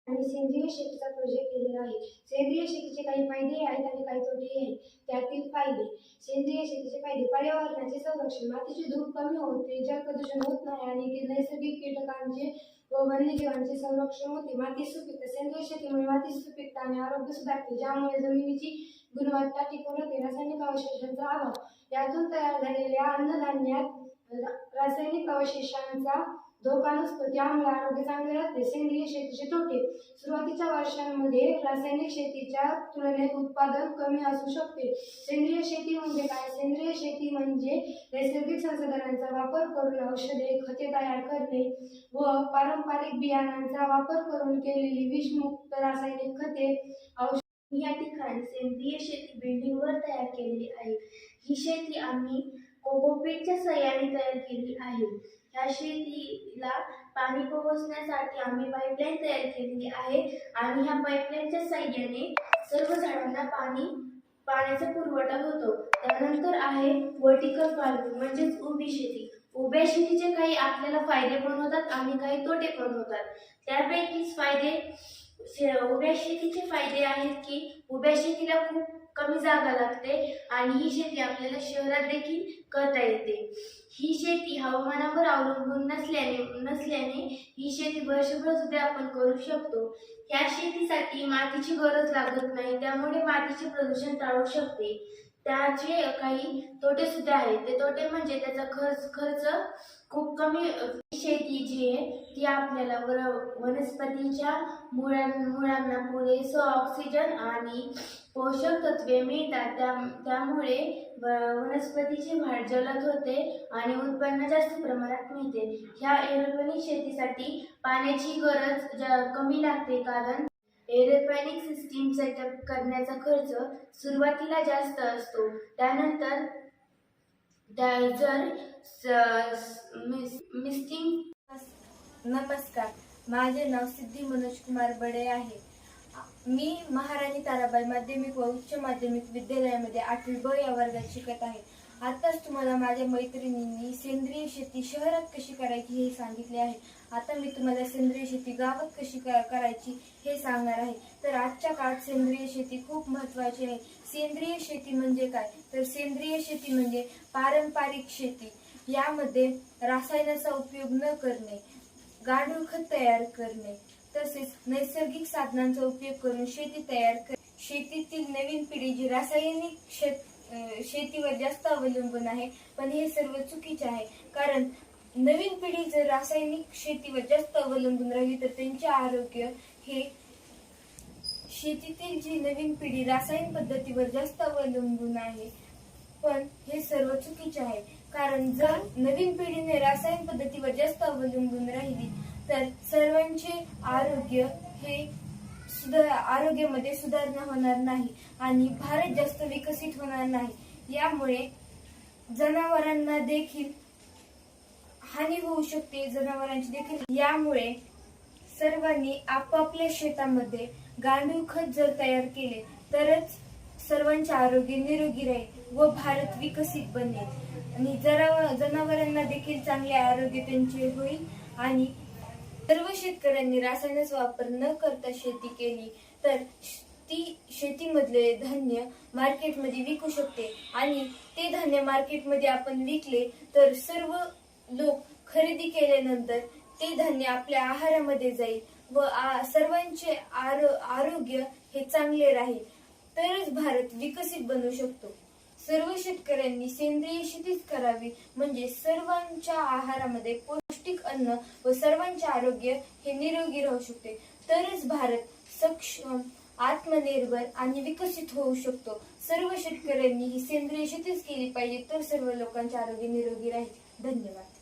आणि सेंद्रिय शेतीचा प्रोजेक्ट केलेला आहे। सेंद्रिय शेतीचे काही फायदे आहेत आणि काही तोटे आहेत। त्यातील फायदे, सेंद्रिय शेतीचे फायदे, पर्यावरणाचे संरक्षण, मातीची धूप कमी होते, जल प्रदूषण होत नाही आणि नैसर्गिक कीटकांचे व वन्यजीवांचे संरक्षण होते। माती सुपीकता, सेंद्रिय शेतीमुळे माती सुपीकता आणि आरोग्य सुधारते, ज्यामुळे जमिनीची गुणवत्ता टिकून राहते। रासायनिक अवशेषांचा अभाव, यातून तयार झालेल्या अन्नधान्यात रासायनिक अवशेषांचा धोका नसतो, त्यामुळे आरोग्य चांगले राहते। सेंद्रिय शेतीचे तोटे, सुरुवातीच्या वर्षांमध्ये रासायनिक शेतीच्या तुलनेत उत्पादन कमी असू शकते। सेंद्रिय शेती म्हणजे काय? सेंद्रिय शेती म्हणजे नैसर्गिक संसाधनांचा वापर करून औषधे, खते तयार करणे व पारंपरिक बियाणांचा वापर करून केलेली विषमुक्त रासायनिक खते, औषधे। या ठिकाणी सेंद्रिय शेती बिल्डिंगवर तयार केलेली आहे। ही शेती आम्ही कोकोपीटच्या सहाय्याने तयार केली आहे। ह्या शेतीला पाणी पोहोचण्यासाठी आम्ही पाईपलाईन तयार केलेली आहे आणि ह्या पाईपलाईनच्या सहाय्याने सर्व झाडांना पाण्याचा पुरवठा होतो। त्यानंतर आहे व्हर्टिकल फार्मिंग म्हणजेच उभी शेती। उभ्या शेतीचे काही आपल्याला फायदे पण होतात आणि काही तोटे पण होतात। त्यापैकीच उभ्या शेतीचे फायदे आहेत की उभ्या शेतीला खूप कमी जागा लागते आणि ही शेती आपल्याला शहरात देखील करता येते। ही शेती हवामानावर अवलंबून नसल्याने ही शेती वर्षभर सुद्धा आपण करू शकतो। या शेतीसाठी मातीची गरज लागत नाही, त्यामुळे मातीचे प्रदूषण टाळू शकते। त्याचे काही तोटे सुद्धा आहेत। ते तोटे म्हणजे त्याचा खर्च खूप कमी। शेती जी आहे ती आपल्याला वनस्पतीच्या मुळांना पुरेसं ऑक्सिजन आणि पोषक तत्वे मिळतात, त्यामुळे वनस्पतीची वाढ जलद होते आणि उत्पन्न जास्त प्रमाणात मिळते। ह्या एरोपोनिक शेतीसाठी पाण्याची गरज कमी लागते, कारण एरोपोनिक सिस्टीम सेटअप करण्याचा खर्च सुरुवातीला जास्त असतो। त्यानंतर नमस्कार, माझे नाव सिद्धी मनोज कुमार बडे आहे। मी महाराणी ताराबाई माध्यमिक व उच्च माध्यमिक विद्यालयामध्ये 8वी ब या वर्गात शिकत आहे। आताच तुम्हाला माझ्या मैत्रिणींनी सेंद्रिय शेती शहरात कशी करायची हे सांगितले आहे। आता मी तुम्हाला सेंद्रिय शेती गावात कशी करायची हे सांगणार आहे। तर आजच्या काळात सेंद्रिय शेती खूप महत्त्वाची आहे। सेंद्रिय शेती म्हणजे काय? तर सेंद्रिय शेती म्हणजे पारंपरिक शेती। यामध्ये रासायनाचा उपयोग न करणे, गांडूळ खत तयार करणे, तसेच नैसर्गिक साधनांचा उपयोग करून शेती तयार करणे। शेतीतील नवीन पिढी जी रासायनिक शेतीवर जास्त अवलंबून आहे, पण हे सर्व चुकीचे आहे। कारण नवीन पिढी जर रासायनिक शेतीवर जास्त अवलंबून राहिली तर त्यांचे आरोग्य हे शेतीतील जी नवीन पिढी रासायनिक पद्धतीवर जास्त अवलंबून आहे, पण हे सर्व चुकीचे आहे। कारण जर नवीन पिढीने रासायनिक पद्धतीवर जास्त अवलंबून राहिली तर सर्वांचे आरोग्यामध्ये सुधारणा होणार नाही आणि भारत जास्त विकसित होणार नाही। यामुळे जनावरांना देखील हानी होऊ शकते, जनावरांची देखील। यामुळे सर्वांनी आपापल्या शेतामध्ये गांडूळ खत जर तयार केले तरच सर्वांचे आरोग्य निरोगी राहील व भारत विकसित बनेल आणि जनावरांना देखील चांगले आरोग्य त्यांचे होईल। आणि सर्व शेतकऱ्यांनी रासायनिक वापर न करता शेती केली तर ती शेतीमधले धान्य मार्केटमध्ये विकू शकते आणि ते धान्य मार्केटमध्ये आपण विकले तर सर्व लोक खरेदी केल्यानंतर ते धान्य आपल्या आहारामध्ये जाईल व सर्वांचे आरोग्य हे चांगले राहील, तरच भारत विकसित बनू शकतो। सर्व शेतकऱ्यांनी सेंद्रिय शेतीच करावी, म्हणजे सर्वांच्या आहारामध्ये पौष्टिक अन्न व सर्वांचे आरोग्य हे निरोगी राहू शकते, तरच भारत सक्षम, आत्मनिर्भर आणि विकसित होऊ शकतो। सर्व शेतकऱ्यांनी ही सेंद्रिय शेतीच केली पाहिजे, तर सर्व लोकांचे आरोग्य निरोगी राहील। धन्यवाद।